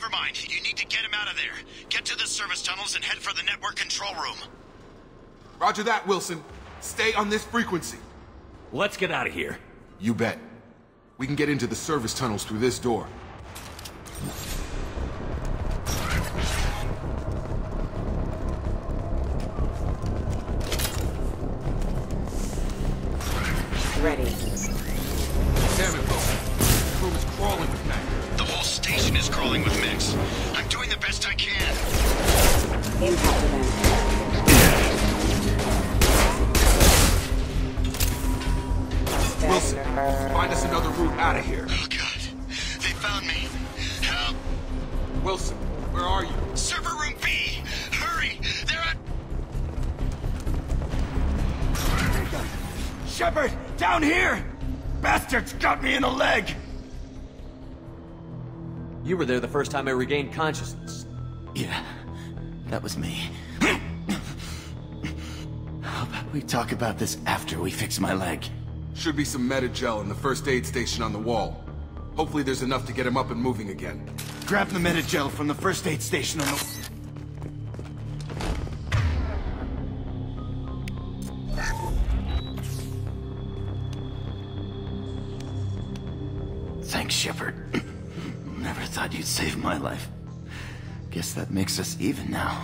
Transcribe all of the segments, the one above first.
Never mind. You need to get him out of there. Get to the service tunnels and head for the network control room. Roger that, Wilson. Stay on this frequency. Let's get out of here. You bet. We can get into the service tunnels through this door. Ready. Damn it, Wilson. The room is crawling with mech. The whole station is crawling with mechs. I'm doing the best I can. Impact event. Wilson, find us another route out of here. Oh, God. They found me. Help! Wilson, where are you? Server room B! Hurry! They're at... Shepard! Down here! Bastards got me in the leg! You were there the first time I regained consciousness. Yeah, that was me. How about we talk about this after we fix my leg? Should be some meta-gel in the first aid station on the wall. Hopefully there's enough to get him up and moving again. Grab the meta-gel from the first aid station on the... Thanks, Shepard. Never thought you'd save my life. Guess that makes us even now.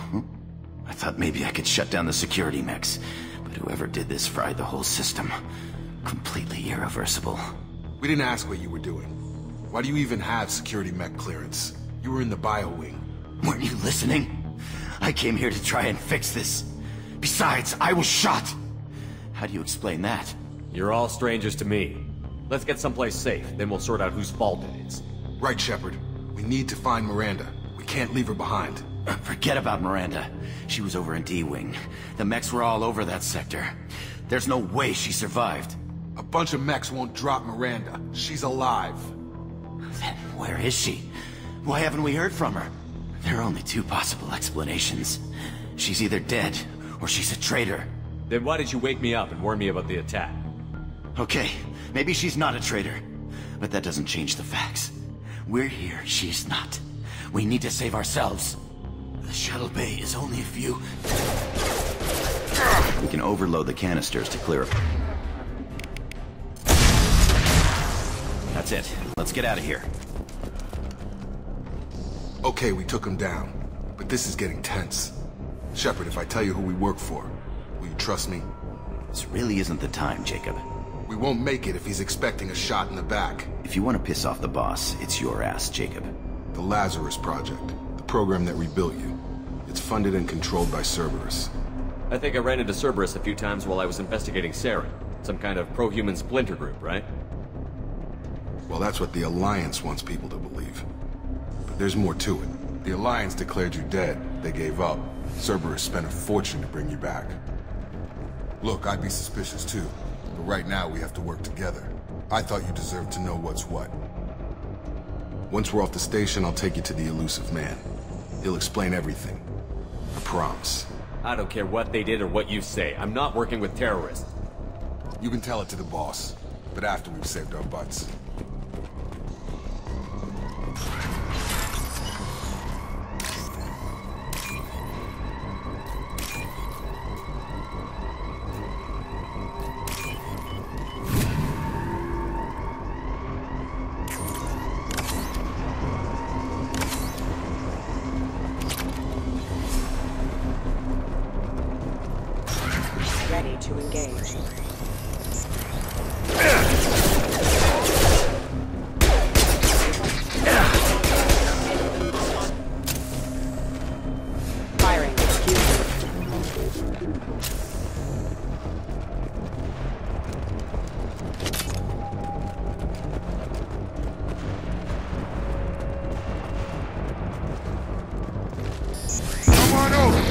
I thought maybe I could shut down the security mechs, but whoever did this fried the whole system. Completely irreversible. We didn't ask what you were doing. Why do you even have security mech clearance? You were in the bio wing. Weren't you listening? I came here to try and fix this. Besides, I was shot. How do you explain that? You're all strangers to me. Let's get someplace safe, then we'll sort out whose fault it is. Right, Shepard. We need to find Miranda. We can't leave her behind. Forget about Miranda. She was over in D-Wing. The mechs were all over that sector. There's no way she survived. A bunch of mechs won't drop Miranda. She's alive. Then where is she? Why haven't we heard from her? There are only two possible explanations. She's either dead, or she's a traitor. Then why did you wake me up and warn me about the attack? Okay, maybe she's not a traitor. But that doesn't change the facts. We're here, she's not. We need to save ourselves. The shuttle bay is only a few... We can overload the canisters to clear up. That's it. Let's get out of here. Okay, we took him down. But this is getting tense. Shepard, if I tell you who we work for, will you trust me? This really isn't the time, Jacob. We won't make it if he's expecting a shot in the back. If you want to piss off the boss, it's your ass, Jacob. The Lazarus Project. The program that rebuilt you. It's funded and controlled by Cerberus. I think I ran into Cerberus a few times while I was investigating Saren. Some kind of pro-human splinter group, right? Well, that's what the Alliance wants people to believe. But there's more to it. The Alliance declared you dead. They gave up. Cerberus spent a fortune to bring you back. Look, I'd be suspicious too. But right now, we have to work together. I thought you deserved to know what's what. Once we're off the station, I'll take you to the elusive man. He'll explain everything. I promise. I don't care what they did or what you say. I'm not working with terrorists. You can tell it to the boss, but after we've saved our butts. Ready to engage. Firing. Come on over!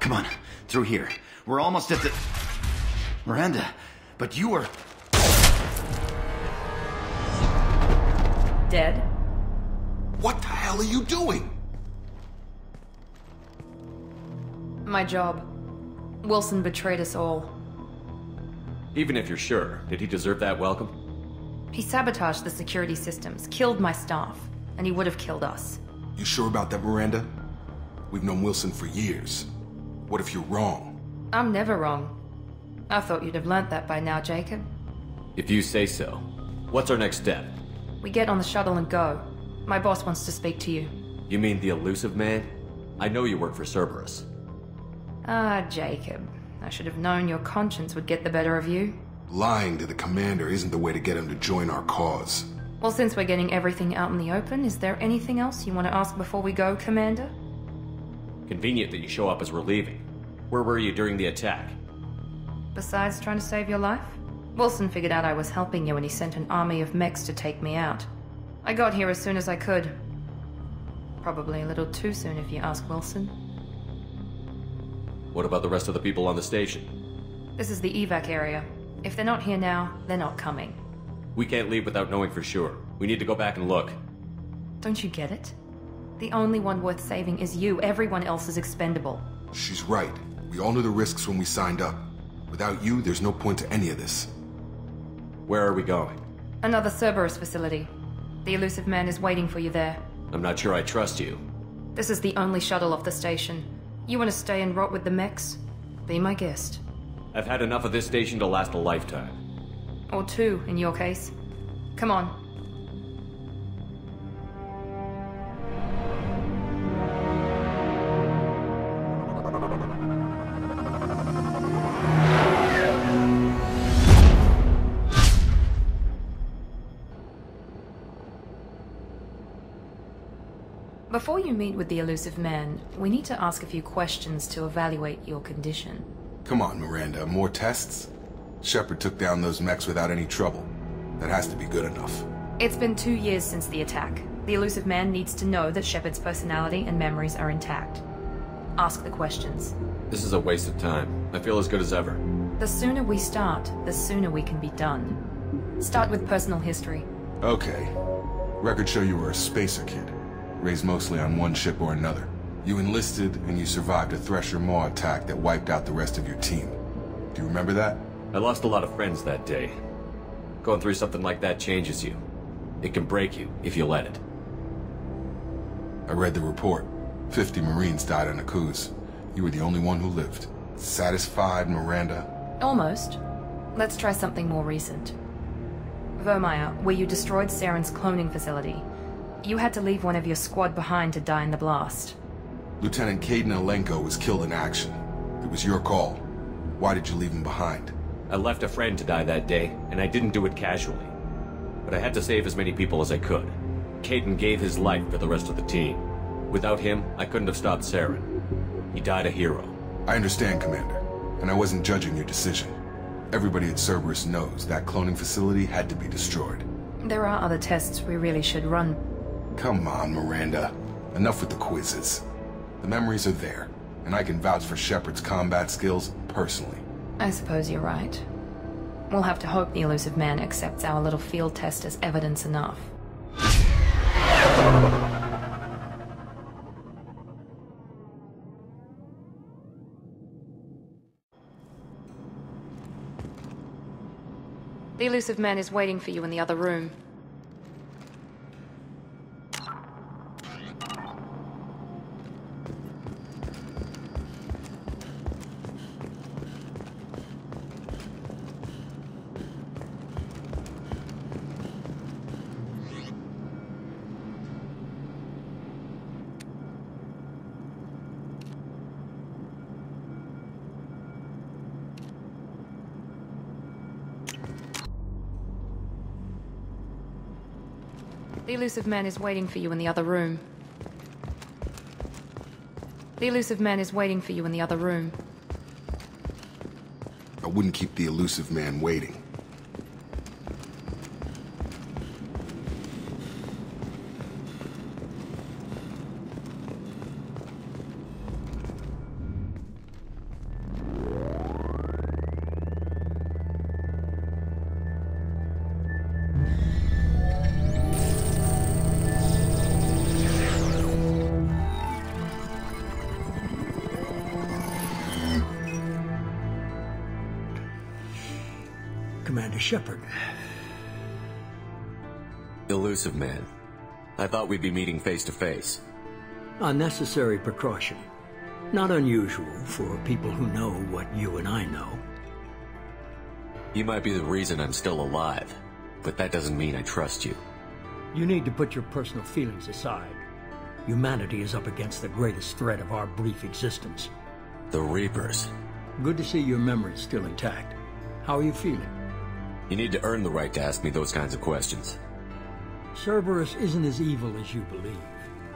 Come on, through here. We're almost at the... Miranda, but you were... Dead? What the hell are you doing? My job. Wilson betrayed us all. Even if you're sure, did he deserve that welcome? He sabotaged the security systems, killed my staff, and he would have killed us. You sure about that, Miranda? We've known Wilson for years. What if you're wrong? I'm never wrong. I thought you'd have learnt that by now, Jacob. If you say so. What's our next step? We get on the shuttle and go. My boss wants to speak to you. You mean the elusive man? I know you work for Cerberus. Ah, Jacob. I should have known your conscience would get the better of you. Lying to the commander isn't the way to get him to join our cause. Well, since we're getting everything out in the open, is there anything else you want to ask before we go, Commander? Convenient that you show up as we're leaving. Where were you during the attack? Besides trying to save your life? Wilson figured out I was helping you and he sent an army of mechs to take me out. I got here as soon as I could. Probably a little too soon if you ask Wilson. What about the rest of the people on the station? This is the evac area. If they're not here now, they're not coming. We can't leave without knowing for sure. We need to go back and look. Don't you get it? The only one worth saving is you. Everyone else is expendable. She's right. We all knew the risks when we signed up. Without you, there's no point to any of this. Where are we going? Another Cerberus facility. The elusive man is waiting for you there. I'm not sure I trust you. This is the only shuttle off the station. You want to stay and rot with the mechs? Be my guest. I've had enough of this station to last a lifetime. Or two, in your case. Come on. Before you meet with the elusive man, we need to ask a few questions to evaluate your condition. Come on, Miranda. More tests? Shepard took down those mechs without any trouble. That has to be good enough. It's been 2 years since the attack. The elusive man needs to know that Shepard's personality and memories are intact. Ask the questions. This is a waste of time. I feel as good as ever. The sooner we start, the sooner we can be done. Start with personal history. Okay. Records show you were a spacer kid. Raised mostly on one ship or another. You enlisted, and you survived a Thresher Maw attack that wiped out the rest of your team. Do you remember that? I lost a lot of friends that day. Going through something like that changes you. It can break you, if you let it. I read the report. 50 Marines died on a cruise. You were the only one who lived. Satisfied, Miranda? Almost. Let's try something more recent. Vermeer, where you destroyed Saren's cloning facility. You had to leave one of your squad behind to die in the blast. Lieutenant Caden Alenko was killed in action. It was your call. Why did you leave him behind? I left a friend to die that day, and I didn't do it casually. But I had to save as many people as I could. Caden gave his life for the rest of the team. Without him, I couldn't have stopped Saren. He died a hero. I understand, Commander, and I wasn't judging your decision. Everybody at Cerberus knows that cloning facility had to be destroyed. There are other tests we really should run. Come on, Miranda. Enough with the quizzes. The memories are there, and I can vouch for Shepard's combat skills personally. I suppose you're right. We'll have to hope the elusive man accepts our little field test as evidence enough. The elusive man is waiting for you in the other room. The elusive man is waiting for you in the other room. The elusive man is waiting for you in the other room. I wouldn't keep the elusive man waiting. Commander Shepard. Elusive man. I thought we'd be meeting face to face. A necessary precaution. Not unusual for people who know what you and I know. You might be the reason I'm still alive, but that doesn't mean I trust you. You need to put your personal feelings aside. Humanity is up against the greatest threat of our brief existence. The Reapers. Good to see your memory's still intact. How are you feeling? You need to earn the right to ask me those kinds of questions. Cerberus isn't as evil as you believe.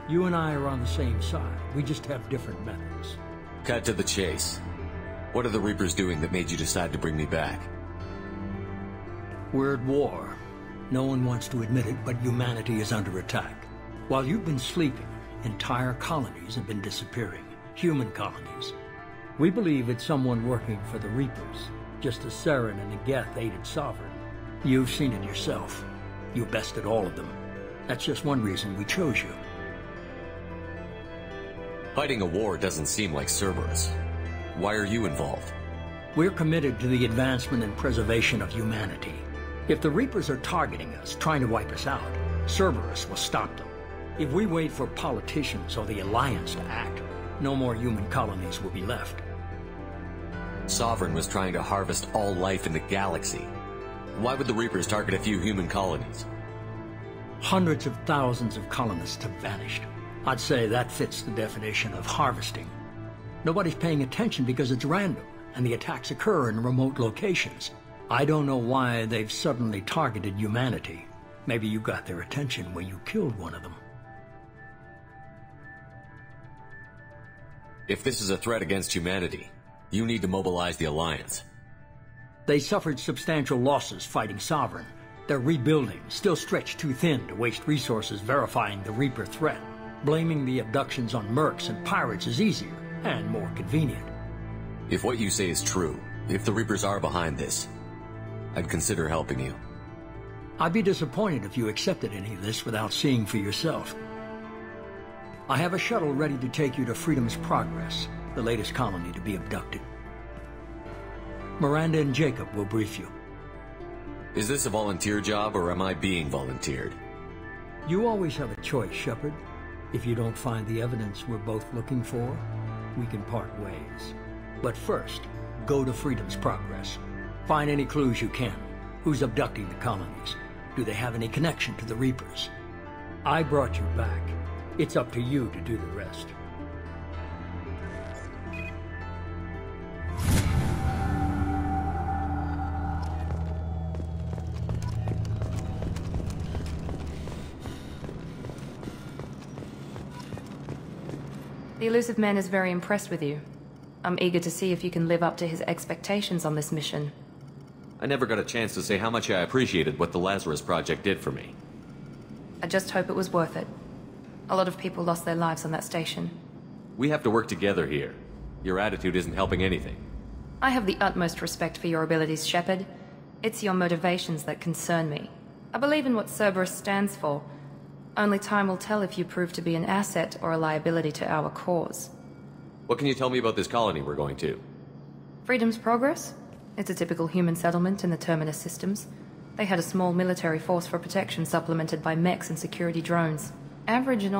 You and I are on the same side. We just have different methods. Cut to the chase. What are the Reapers doing that made you decide to bring me back? We're at war. No one wants to admit it, but humanity is under attack. While you've been sleeping, entire colonies have been disappearing. Human colonies. We believe it's someone working for the Reapers, just as Saren and Geth aided Sovereign. You've seen it yourself. You bested all of them. That's just one reason we chose you. Fighting a war doesn't seem like Cerberus. Why are you involved? We're committed to the advancement and preservation of humanity. If the Reapers are targeting us, trying to wipe us out, Cerberus will stop them. If we wait for politicians or the Alliance to act, no more human colonies will be left. Sovereign was trying to harvest all life in the galaxy. Why would the Reapers target a few human colonies? Hundreds of thousands of colonists have vanished. I'd say that fits the definition of harvesting. Nobody's paying attention because it's random, and the attacks occur in remote locations. I don't know why they've suddenly targeted humanity. Maybe you got their attention when you killed one of them. If this is a threat against humanity, you need to mobilize the Alliance. They suffered substantial losses fighting Sovereign. They're rebuilding, still stretched too thin to waste resources verifying the Reaper threat. Blaming the abductions on mercs and pirates is easier and more convenient. If what you say is true, if the Reapers are behind this, I'd consider helping you. I'd be disappointed if you accepted any of this without seeing for yourself. I have a shuttle ready to take you to Freedom's Progress, the latest colony to be abducted. Miranda and Jacob will brief you. Is this a volunteer job, or am I being volunteered? You always have a choice, Shepard. If you don't find the evidence we're both looking for, we can part ways. But first, go to Freedom's Progress. Find any clues you can. Who's abducting the colonies? Do they have any connection to the Reapers? I brought you back. It's up to you to do the rest. The Elusive Man is very impressed with you. I'm eager to see if you can live up to his expectations on this mission. I never got a chance to say how much I appreciated what the Lazarus Project did for me. I just hope it was worth it. A lot of people lost their lives on that station. We have to work together here. Your attitude isn't helping anything. I have the utmost respect for your abilities, Shepard. It's your motivations that concern me. I believe in what Cerberus stands for. Only time will tell if you prove to be an asset or a liability to our cause. What can you tell me about this colony we're going to? Freedom's Progress? It's a typical human settlement in the Terminus systems. They had a small military force for protection supplemented by mechs and security drones. Average and